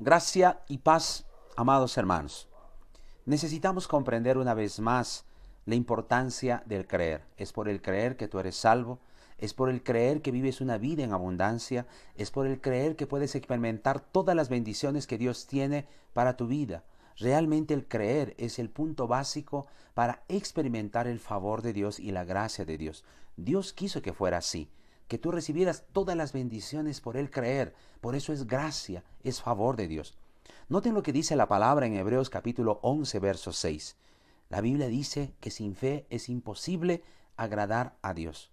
Gracia y paz, amados hermanos. Necesitamos comprender una vez más la importancia del creer. Es por el creer que tú eres salvo, es por el creer que vives una vida en abundancia, es por el creer que puedes experimentar todas las bendiciones que Dios tiene para tu vida. Realmente el creer es el punto básico para experimentar el favor de Dios y la gracia de Dios. Dios quiso que fuera así, que tú recibieras todas las bendiciones por el creer. Por eso es gracia, es favor de Dios. Noten lo que dice la palabra en Hebreos capítulo 11, verso 6. La Biblia dice que sin fe es imposible agradar a Dios.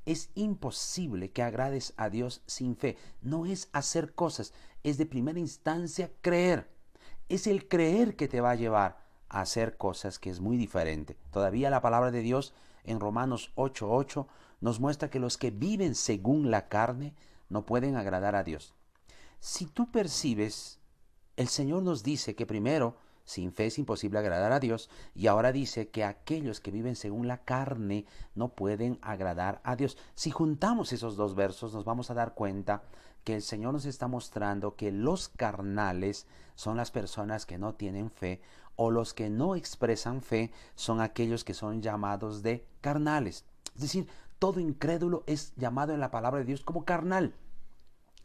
Es imposible que agrades a Dios sin fe. No es hacer cosas, es de primera instancia creer. Es el creer que te va a llevar a hacer cosas, que es muy diferente. Todavía la palabra de Dios en Romanos 8:8 nos muestra que los que viven según la carne no pueden agradar a Dios. Si tú percibes, el Señor nos dice que primero, sin fe es imposible agradar a Dios, y ahora dice que aquellos que viven según la carne no pueden agradar a Dios. Si juntamos esos dos versos, nos vamos a dar cuenta que el Señor nos está mostrando que los carnales son las personas que no tienen fe, o los que no expresan fe son aquellos que son llamados de carnales. Es decir, todo incrédulo es llamado en la palabra de Dios como carnal.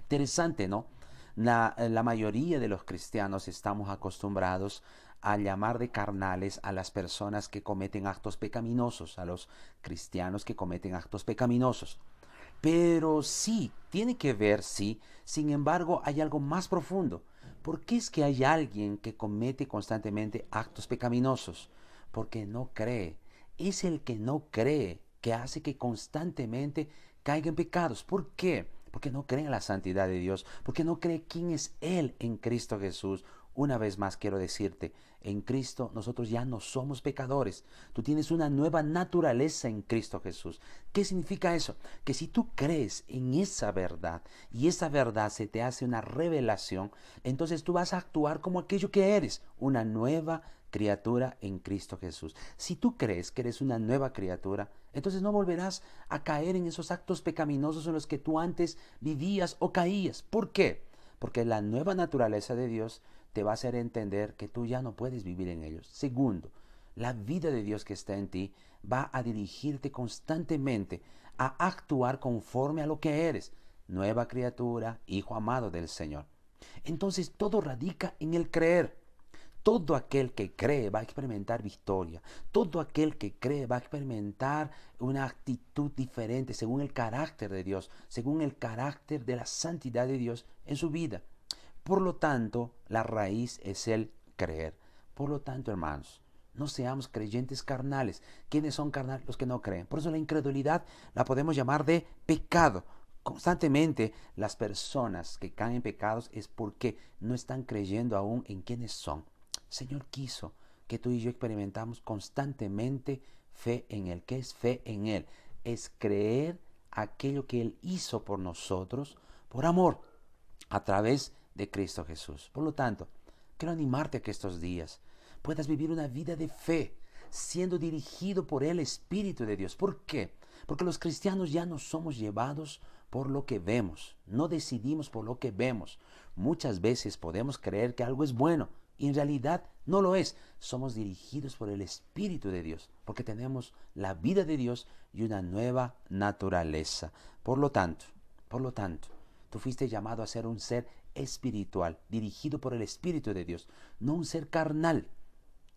Interesante, ¿no? La mayoría de los cristianos estamos acostumbrados a llamar de carnales a las personas que cometen actos pecaminosos, a los cristianos que cometen actos pecaminosos. Pero sí, tiene que ver, sí. Sin embargo, hay algo más profundo. ¿Por qué es que hay alguien que comete constantemente actos pecaminosos? Porque no cree. Es el que no cree que hace que constantemente caiga en pecados. ¿Por qué? Porque no cree en la santidad de Dios, porque no cree quién es Él en Cristo Jesús. Una vez más quiero decirte, en Cristo nosotros ya no somos pecadores. Tú tienes una nueva naturaleza en Cristo Jesús. ¿Qué significa eso? Que si tú crees en esa verdad y esa verdad se te hace una revelación, entonces tú vas a actuar como aquello que eres, una nueva criatura en Cristo Jesús. Si tú crees que eres una nueva criatura, entonces no volverás a caer en esos actos pecaminosos en los que tú antes vivías o caías. ¿Por qué? Porque la nueva naturaleza de Dios te va a hacer entender que tú ya no puedes vivir en ellos. Segundo, la vida de Dios que está en ti va a dirigirte constantemente a actuar conforme a lo que eres, nueva criatura, hijo amado del Señor. Entonces todo radica en el creer. Todo aquel que cree va a experimentar victoria. Todo aquel que cree va a experimentar una actitud diferente según el carácter de Dios, según el carácter de la santidad de Dios en su vida. Por lo tanto, la raíz es el creer. Por lo tanto, hermanos, no seamos creyentes carnales. ¿Quiénes son carnales? Los que no creen. Por eso la incredulidad la podemos llamar de pecado. Constantemente las personas que caen en pecados es porque no están creyendo aún en quiénes son. El Señor quiso que tú y yo experimentamos constantemente fe en Él. ¿Qué es fe en Él? Es creer aquello que Él hizo por nosotros, por amor, a través de Cristo Jesús. Por lo tanto, quiero animarte a que estos días puedas vivir una vida de fe, siendo dirigido por el Espíritu de Dios. ¿Por qué? Porque los cristianos ya no somos llevados por lo que vemos, no decidimos por lo que vemos. Muchas veces podemos creer que algo es bueno y en realidad no lo es. Somos dirigidos por el Espíritu de Dios, porque tenemos la vida de Dios y una nueva naturaleza. Por lo tanto, tú fuiste llamado a ser un ser espiritual, dirigido por el Espíritu de Dios, no un ser carnal,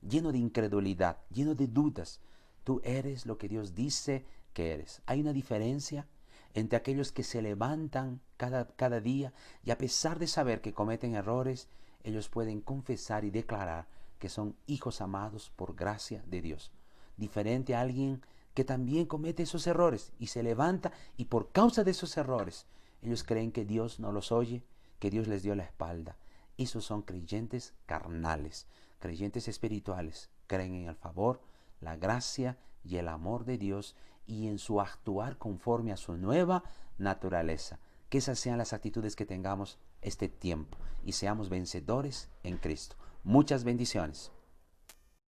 lleno de incredulidad, lleno de dudas. Tú eres lo que Dios dice que eres. Hay una diferencia entre aquellos que se levantan cada día y a pesar de saber que cometen errores, ellos pueden confesar y declarar que son hijos amados por gracia de Dios. Diferente a alguien que también comete esos errores y se levanta y por causa de esos errores, ellos creen que Dios no los oye, que Dios les dio la espalda. Esos son creyentes carnales. Creyentes espirituales creen en el favor, la gracia y el amor de Dios y en su actuar conforme a su nueva naturaleza. Que esas sean las actitudes que tengamos este tiempo y seamos vencedores en Cristo. Muchas bendiciones.